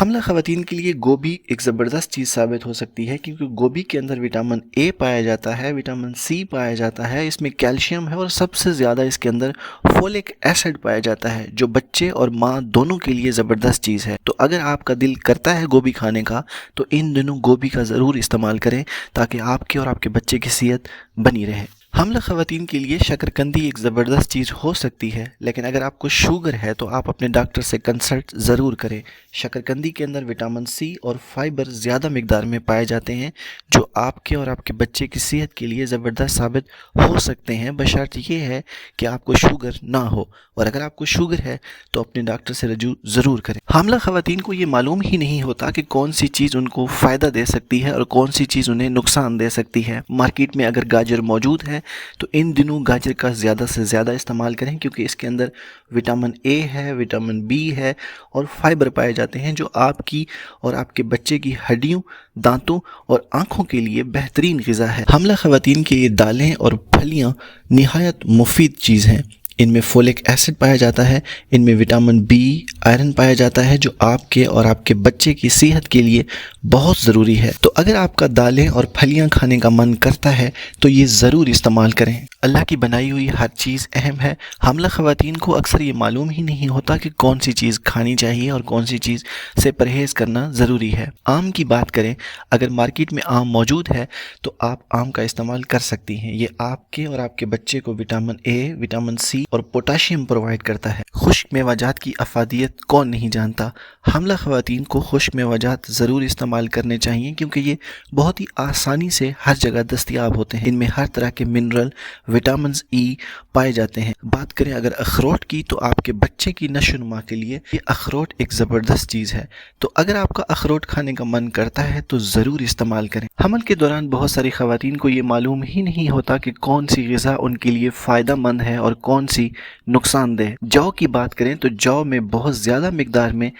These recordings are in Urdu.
حاملہ خواتین کے لیے گوبھی ایک زبردست چیز ثابت ہو سکتی ہے کیونکہ گوبھی کے اندر وٹامن اے پایا جاتا ہے، وٹامن سی پایا جاتا ہے، اس میں کیلشیم ہے اور سب سے زیادہ اس کے اندر فولک ایسڈ پایا جاتا ہے جو بچے اور ماں دونوں کے لیے زبردست چیز ہے۔ تو اگر آپ کا دل کرتا ہے گوبھی کھانے کا تو ان دنوں گوبھی کا ضرور استعمال کریں تاکہ آپ کے اور آپ کے بچے کی صحت بنی رہے۔ حاملہ خواتین کے لیے شکرکندی ایک زبردست چیز ہو سکتی ہے، لیکن اگر آپ کو شوگر ہے تو آپ اپنے ڈاکٹر سے کنسلٹ ضرور کریں۔ شکرکندی کے اندر وٹامن سی اور فائبر زیادہ مقدار میں پائے جاتے ہیں جو آپ کے اور آپ کے بچے کی صحت کے لیے زبردست ثابت ہو سکتے ہیں، بشرط یہ ہے کہ آپ کو شوگر نہ ہو، اور اگر آپ کو شوگر ہے تو اپنے ڈاکٹر سے رجوع ضرور کریں۔ حاملہ خواتین کو یہ معلوم ہی نہیں ہوتا کہ کون سی چیز ان کو فائدہ دے سکتی ہے اور کون سی چیز انہیں نقصان دے سکتی ہے۔ مارکیٹ میں اگر گاجر موجود ہے تو ان دنوں گاجر کا زیادہ سے زیادہ استعمال کریں کیونکہ اس کے اندر وٹامن اے ہے، وٹامن بی ہے اور فائبر پائے جاتے ہیں جو آپ کی اور آپ کے بچے کی ہڈیوں، دانتوں اور آنکھوں کے لیے بہترین غذا ہے۔ حاملہ خواتین کے لیے دالیں اور پھلیاں نہایت مفید چیز ہیں۔ ان میں فولک ایسڈ پایا جاتا ہے، ان میں وٹامن بی، آئرن پایا جاتا ہے جو آپ کے اور آپ کے بچے کی صحت کے لیے بہت ضروری ہے۔ تو اگر آپ کا دالیں اور پھلیاں کھانے کا من کرتا ہے تو یہ ضرور استعمال کریں۔ اللہ کی بنائی ہوئی ہر چیز اہم ہے۔ حاملہ خواتین کو اکثر یہ معلوم ہی نہیں ہوتا کہ کون سی چیز کھانی چاہیے اور کون سی چیز سے پرہیز کرنا ضروری ہے۔ آم کی بات کریں، اگر مارکیٹ میں آم موجود ہے تو آپ آم کا استعمال کر سکتی ہیں۔ یہ آپ کے اور آپ کے بچے کو وٹامن اے، وٹامن سی اور پوٹاشیم پرووائڈ کرتا ہے۔ خشک میوہ جات کی افادیت کون نہیں جانتا؟ حاملہ خواتین کو خشک میوہ جات ضرور استعمال کرنے چاہیے کیونکہ یہ بہت ہی آسانی سے ہر جگہ دستیاب ہوتے ہیں۔ ان میں ہر طرح کے منرل، وٹامنز ای پائے جاتے ہیں۔ بات کریں اگر اخروٹ کی تو آپ کے بچے کی نشو و نما کے لیے یہ اخروٹ ایک زبردست چیز ہے۔ تو اگر آپ کا اخروٹ کھانے کا من کرتا ہے تو ضرور استعمال کریں۔ حمل کے دوران بہت ساری خواتین کو یہ معلوم ہی نہیں ہوتا کہ کون سی غذا ان کے لیے فائدہ مند ہے اور کون سی نقصان دہ۔ جو کی بات کریں تو جو میں بہت زیادہ مقدار میں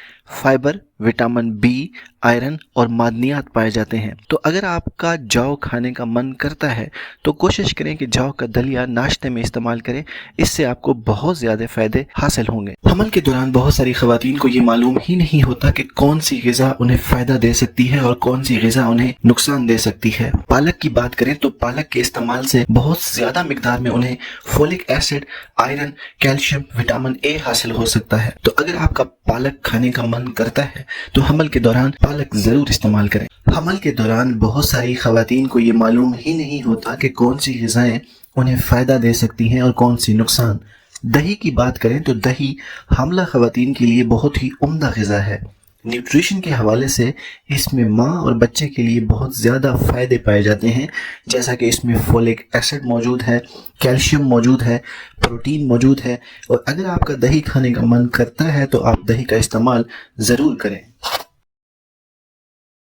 فائبر، وٹامن بی، آئرن اور معدنیات پائے جاتے ہیں۔ تو اگر آپ کا جو کھانے کا من کرتا ہے تو کوشش کریں کہ جو کا دلیا ناشتے میں استعمال کریں، اس سے آپ کو بہت زیادہ فائدے حاصل ہوں گے۔ حمل کے دوران بہت ساری خواتین کو یہ معلوم ہی نہیں ہوتا کہ کون سی غذا انہیں فائدہ دے سکتی ہے اور کون سی غذا انہیں نقصان دے سکتی ہے۔ پالک کی بات کریں تو پالک کے استعمال سے بہت زیادہ مقدار میں انہیں folic acid, iron, calcium, vitamin A حاصل ہو سکتا ہے۔ تو اگر آپ کا پالک کھانے کا من کرتا ہے تو حمل کے دوران پالک ضرور استعمال کریں۔ حمل کے دوران بہت ساری خواتین کو یہ معلوم ہی نہیں ہوتا کہ کون سی غذائیں انہیں فائدہ دے سکتی ہیں اور کون سی نقصان۔ دہی کی بات کریں تو دہی حاملہ خواتین کے لیے بہت ہی عمدہ غذا ہے۔ نیوٹریشن کے حوالے سے اس میں ماں اور بچے کے لیے بہت زیادہ فائدے پائے جاتے ہیں، جیسا کہ اس میں فولک ایسڈ موجود ہے، کیلشیم موجود ہے، پروٹین موجود ہے، اور اگر آپ کا دہی کھانے کا من کرتا ہے تو آپ دہی کا استعمال ضرور کریں۔